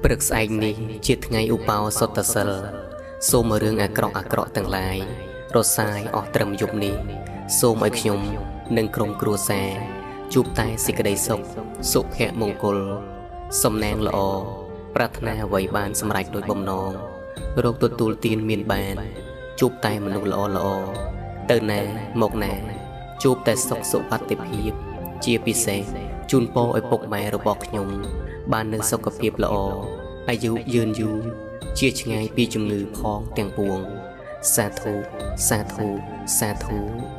ព្រឹកស្អែកនេះជាថ្ងៃឧបោសថសិលសូមរឿងអាក្រក់ទាំងឡាយរសាយអស់ត្រឹមយប់នេះសូមឲ្យខ្ញុំនិងក្រុមគ្រួសារជួបតែសេចក្តីសុខសុភមង្គលសំណាងល្អប្រាថ្នាអ្វីបានសម្រេចដោយបំណងរកទទួលទានមានបានជួបតែមនុស្សល្អទៅណាមកណាជួបតែសុខសុវត្ថិភាពជាពិសេសជូនពរឲ្យពុកម៉ែរបស់ខ្ញុំបាននូវសុខភាពល្អអាយុយឺនយូរជាឆ្ងាយពីជំងឺផងទាំងពួងសាធុសាធុសាធុ